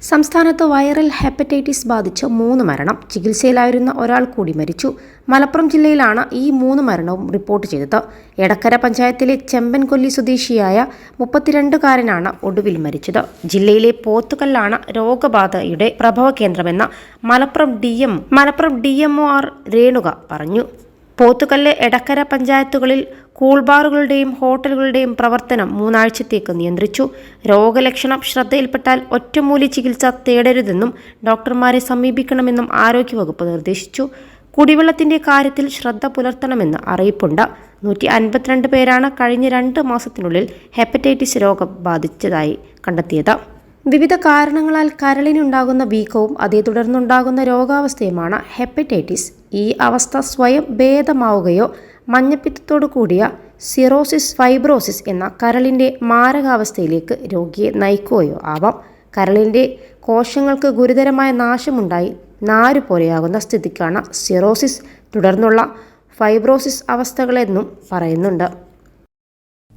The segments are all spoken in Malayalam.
സംസ്ഥാനത്ത് വൈറൽ ഹെപ്പറ്റൈറ്റിസ് ബാധിച്ച് 3 മരണം. ചികിത്സയിലായിരുന്ന ഒരാൾ കൂടി മരിച്ചു. മലപ്പുറം ജില്ലയിലാണ് ഈ 3 മരണവും റിപ്പോർട്ട് ചെയ്തത്. എടക്കര പഞ്ചായത്തിലെ ചെമ്പൻകൊല്ലി സ്വദേശിയായ 32-കാരനാണ് ഒടുവിൽ മരിച്ചത്. ജില്ലയിലെ പോത്തുകല്ലാണ് രോഗബാധയുടെ പ്രഭവ കേന്ദ്രമെന്ന് മലപ്പുറം DMO രേണുക പറഞ്ഞു. പോത്തുകല്ല്, എടക്കര പഞ്ചായത്തുകളിൽ കൂൾബാറുകളുടെയും ഹോട്ടലുകളുടെയും പ്രവർത്തനം 3 ആഴ്ചത്തേക്ക് നിയന്ത്രിച്ചു. രോഗലക്ഷണം ശ്രദ്ധയിൽപ്പെട്ടാൽ ഒറ്റമൂലി ചികിത്സ തേടരുതെന്നും ഡോക്ടർമാരെ സമീപിക്കണമെന്നും ആരോഗ്യവകുപ്പ് നിർദ്ദേശിച്ചു. കുടിവെള്ളത്തിന്റെ കാര്യത്തിൽ ശ്രദ്ധ പുലർത്തണമെന്ന് അറിയിപ്പുണ്ട്. 152 പേരാണ് കഴിഞ്ഞ 2 മാസത്തിനുള്ളിൽ ഹെപ്പറ്റൈറ്റിസ് രോഗം ബാധിച്ചതായി കണ്ടെത്തിയത്. വിവിധ കാരണങ്ങളാൽ കരളിനുണ്ടാകുന്ന വീക്കവും അതേ തുടർന്നുണ്ടാകുന്ന രോഗാവസ്ഥയുമാണ് ഹെപ്പറ്റൈറ്റിസ്. ഈ അവസ്ഥ സ്വയം ഭേദമാവുകയോ മഞ്ഞപ്പിത്തത്തോടു കൂടിയ സിറോസിസ് ഫൈബ്രോസിസ് എന്ന കരളിൻ്റെ മാരകാവസ്ഥയിലേക്ക് രോഗിയെ നയിക്കുകയോ ആവാം. കരളിൻ്റെ കോശങ്ങൾക്ക് ഗുരുതരമായ നാശമുണ്ടായി നാരുപോലെയാകുന്ന സ്ഥിതിക്കാണ് സിറോസിസ്, തുടർന്നുള്ള ഫൈബ്രോസിസ് അവസ്ഥകളെന്നും പറയുന്നുണ്ട്.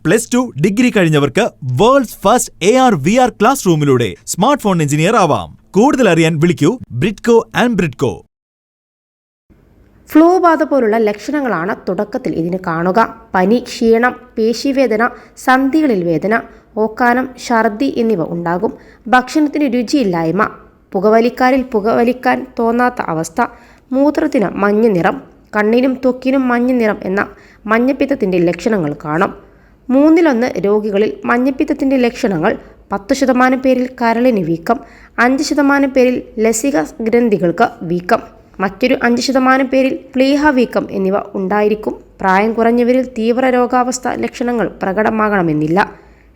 +2 ഡിഗ്രി കഴിഞ്ഞവർക്ക് വേൾഡ്സ് ഫസ്റ്റ് AR/VR ക്ലാസ് റൂമിലൂടെ സ്മാർട്ട് ഫോൺ എഞ്ചിനീയർ ആവാം. കൂടുതൽ അറിയാൻ വിളിക്കൂ ബ്രിഡ്കോ. ഫ്ലൂ ബാധ പോലുള്ള ലക്ഷണങ്ങളാണ് തുടക്കത്തിൽ ഇതിന് കാണുക. പനി, ക്ഷീണം, പേശിവേദന, സന്ധികളിൽ വേദന, ഓക്കാനം, ഛർദി എന്നിവ ഉണ്ടാകും. ഭക്ഷണത്തിന് രുചിയില്ലായ്മ, പുകവലിക്കാരിൽ പുകവലിക്കാൻ തോന്നാത്ത അവസ്ഥ, മൂത്രത്തിന് മഞ്ഞ നിറം, കണ്ണിനും ത്വക്കിനും മഞ്ഞ നിറം എന്ന മഞ്ഞപ്പിത്തത്തിൻ്റെ ലക്ഷണങ്ങൾ കാണും. 1/3 രോഗികളിൽ മഞ്ഞപ്പിത്തത്തിൻ്റെ ലക്ഷണങ്ങൾ. 10% പേരിൽ കരളിന് വീക്കം, 5% പേരിൽ ലസിക ഗ്രന്ഥികൾക്ക് വീക്കം, മറ്റൊരു 5% പേരിൽ പ്ലീഹ വീക്കം എന്നിവ ഉണ്ടായിരിക്കും. പ്രായം കുറഞ്ഞവരിൽ തീവ്ര രോഗാവസ്ഥ ലക്ഷണങ്ങൾ പ്രകടമാകണമെന്നില്ല.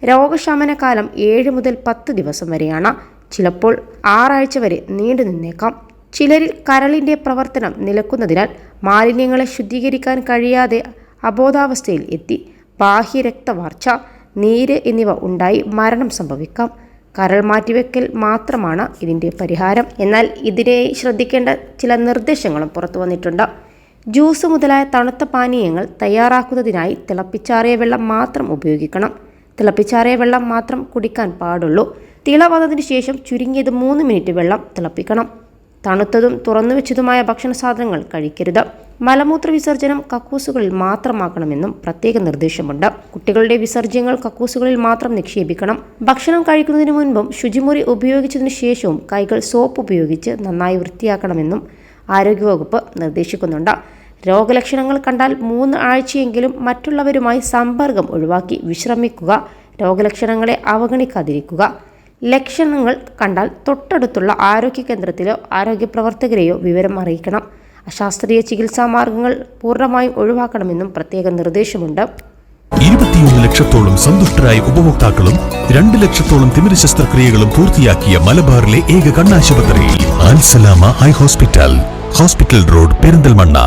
രോഗശമന കാലം 7 മുതൽ 10 ദിവസം വരെയാണ്. ചിലപ്പോൾ 6 ആഴ്ച വരെ നീണ്ടു നിന്നേക്കാം. ചിലരിൽ കരളിൻ്റെ പ്രവർത്തനം നിലക്കുന്നതിനാൽ മാലിന്യങ്ങളെ ശുദ്ധീകരിക്കാൻ കഴിയാതെ അബോധാവസ്ഥയിൽ എത്തി ബാഹ്യരക്തവാർച്ച, നീര് എന്നിവ ഉണ്ടായി മരണം സംഭവിക്കാം. കരൾ മാറ്റിവെക്കൽ മാത്രമാണ് ഇതിൻ്റെ പരിഹാരം. എന്നാൽ ഇതിനായി ശ്രദ്ധിക്കേണ്ട ചില നിർദ്ദേശങ്ങളും പുറത്തു വന്നിട്ടുണ്ട്. ജ്യൂസ് മുതലായ തണുത്ത പാനീയങ്ങൾ തയ്യാറാക്കുന്നതിനായി തിളപ്പിച്ചാറിയ വെള്ളം മാത്രം ഉപയോഗിക്കണം. തിളപ്പിച്ചാറിയ വെള്ളം മാത്രം കുടിക്കാൻ പാടുള്ളൂ. തിള വന്നതിന് ശേഷം ചുരുങ്ങിയത് 3 മിനിറ്റ് വെള്ളം തിളപ്പിക്കണം. തണുത്തതും തുറന്നുവെച്ചതുമായ ഭക്ഷണ സാധനങ്ങൾ കഴിക്കരുത്. മലമൂത്ര വിസർജനം കക്കൂസുകളിൽ മാത്രമാക്കണമെന്നും പ്രത്യേക നിർദ്ദേശമുണ്ട്. കുട്ടികളുടെ വിസർജ്യങ്ങൾ കക്കൂസുകളിൽ മാത്രം നിക്ഷേപിക്കണം. ഭക്ഷണം കഴിക്കുന്നതിന് മുൻപും ശുചിമുറി ഉപയോഗിച്ചതിനു ശേഷവും കൈകൾ സോപ്പ് ഉപയോഗിച്ച് നന്നായി വൃത്തിയാക്കണമെന്നും ആരോഗ്യവകുപ്പ് നിർദ്ദേശിക്കുന്നുണ്ട്. രോഗലക്ഷണങ്ങൾ കണ്ടാൽ 3 ആഴ്ചയെങ്കിലും മറ്റുള്ളവരുമായി സമ്പർക്കം ഒഴിവാക്കി വിശ്രമിക്കുക. രോഗലക്ഷണങ്ങളെ അവഗണിക്കാതിരിക്കുക. ലക്ഷണങ്ങൾ കണ്ടാൽ തൊട്ടടുത്തുള്ള ആരോഗ്യ കേന്ദ്രത്തിലോ ആരോഗ്യ പ്രവർത്തകരെയോ വിവരം അറിയിക്കണം. അശാസ്ത്രീയ ചികിത്സാ മാർഗങ്ങൾ പൂർണ്ണമായും ഒഴിവാക്കണമെന്നും പ്രത്യേക നിർദ്ദേശമുണ്ട്. 21 ലക്ഷത്തോളം സന്തുഷ്ടരായ ഉപഭോക്താക്കളും 2 ലക്ഷത്തോളം തിമിര ശസ്ത്രക്രിയകളും പൂർത്തിയാക്കിയ മലബാറിലെ ഏക കണ്ണാശുപത്രി Al Salama eye hospital road, Perinthalmanna.